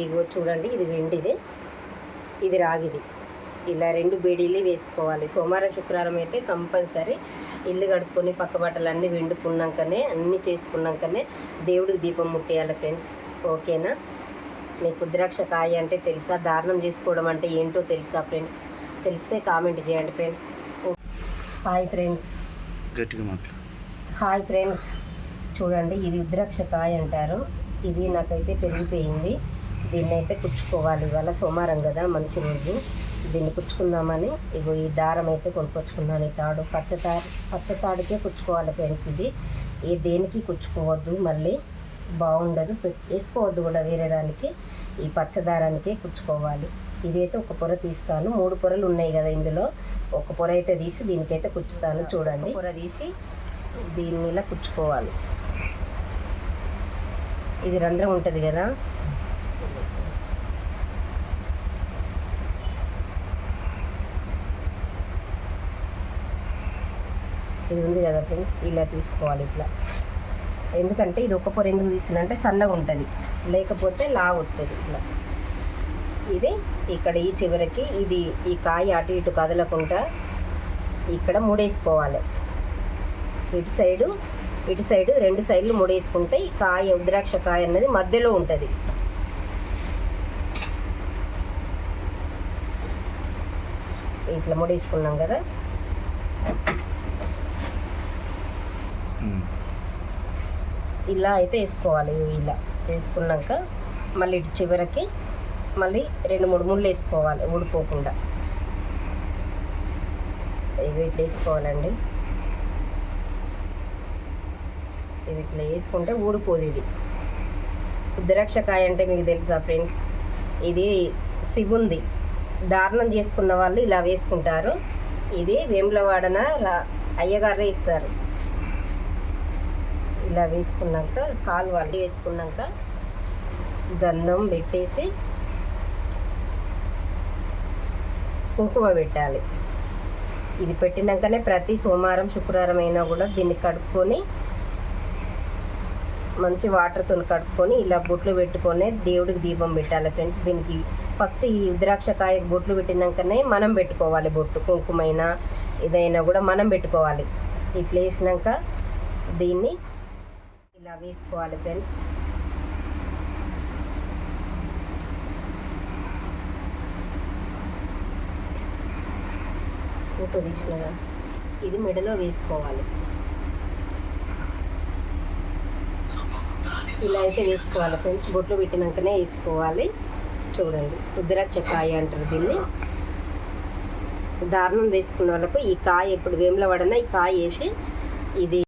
ఇగో చూడండి, ఇది వెండిది, ఇది రాగిది. ఇలా 2 బేడీలు వేసుకోవాలి. సోమవారం శుక్రవారం అయితే కంపల్సరీ ఇల్లు కడుక్కొని పక్క బట్టలు అన్నీ వెండుకున్నాకనే, అన్నీ చేసుకున్నాకనే దేవుడికి దీపం ముట్టేయాలి ఫ్రెండ్స్. ఓకేనా? మీకు రుద్రాక్ష కాయ అంటే తెలుసా? దారుణం చేసుకోవడం అంటే ఏంటో తెలుసా ఫ్రెండ్స్? తెలిస్తే కామెంట్ చేయండి friends. Hi friends, hi friends, చూడండి, ఇది రుద్రాక్ష కాయ అంటారు. ఇది నాకైతే పెరిగిపోయింది. దీన్ని అయితే కుచ్చుకోవాలి. ఇవాళ సోమవారం కదా, మంచి రోజు. దీన్ని కుచ్చుకుందామని ఇగో ఈ దారం అయితే కొనుక్కొచ్చుకున్నాను. ఈ తాడు పచ్చతాడుకే కుచ్చుకోవాలి ఫ్రెండ్స్. ఇది దేనికి కుచ్చుకోవద్దు, మళ్ళీ బాగుండదు, వేసుకోవద్దు కూడా వేరే దానికి. ఈ పచ్చదారానికే కుచ్చుకోవాలి. ఇదైతే ఒక పొర తీస్తాను. 3 పొరలు ఉన్నాయి కదా, ఇందులో ఒక పొర అయితే తీసి దీనికైతే కుచ్చుతాను. చూడండి, పొర తీసి దీన్ని ఇలా కుచ్చుకోవాలి. ఇది రంధ్రం ఉంటుంది కదా, ఇది ఉంది కదా ఫ్రెండ్స్, ఇలా తీసుకోవాలి ఇట్లా. ఎందుకంటే ఇది ఒక పొర ఎందుకు తీసినంటే సన్నగా ఉంటుంది, లేకపోతే లావు వస్తుంది ఇట్లా. ఇది ఇక్కడ ఈ చివరికి ఇది ఈ కాయ అటు ఇటు కదలకుండా ఇక్కడ ముడేసుకోవాలి. ఇటు సైడు 2 సైడ్లు ముడేసుకుంటే ఈ కాయ, రుద్రాక్ష కాయ అన్నది మధ్యలో ఉంటుంది. ఇట్లా ముడేసుకున్నాం కదా, ఇలా అయితే వేసుకోవాలి. ఇలా వేసుకున్నాక మళ్ళీ ఇటు చివరికి మళ్ళీ 2-3 ముళ్ళు వేసుకోవాలి, ఊడిపోకుండా. ఇవి ఇట్లా వేసుకోవాలండి. ఇది ఇట్లా వేసుకుంటే ఊడిపోదు. ఇది రుద్రాక్ష కాయ అంటే మీకు తెలుసా ఫ్రెండ్స్? ఇది శివుంది. దారుణం చేసుకున్న వాళ్ళు ఇలా వేసుకుంటారు. ఇది వేములవాడన అయ్యగారే ఇస్తారు. ఇలా వేసుకున్నాక కాలు వాళ్ళు వేసుకున్నాక గంధం పెట్టేసి కుంకుమ పెట్టాలి. ఇది పెట్టినాకనే ప్రతి సోమవారం శుక్రవారం అయినా కూడా దీన్ని కడుక్కొని మంచి వాటర్తో కడుక్కొని ఇలా బొట్లు పెట్టుకొని దేవుడికి దీపం పెట్టాలి ఫ్రెండ్స్. దీనికి ఫస్ట్ ఈ రుద్రాక్ష కాయకు బొట్లు పెట్టినాకనే మనం పెట్టుకోవాలి. బొట్టు కుంకుమైనా ఇదైనా కూడా మనం పెట్టుకోవాలి. ఇట్లా వేసినాక దీన్ని ఇలా వేసుకోవాలి ఫ్రెండ్స్. ఫోటో తీసినగా ఇది మెడలో వేసుకోవాలి. ఇలా అయితే వేసుకోవాలి ఫ్రెండ్స్. బొట్లు పెట్టినాకనే వేసుకోవాలి. చూడండి, రుద్రాక్ష కాయ అంటారు దీన్ని. దారుణం తీసుకున్న వాళ్ళకు ఈ కాయ ఎప్పుడు వేములవాడన ఈ కాయ వేసి ఇది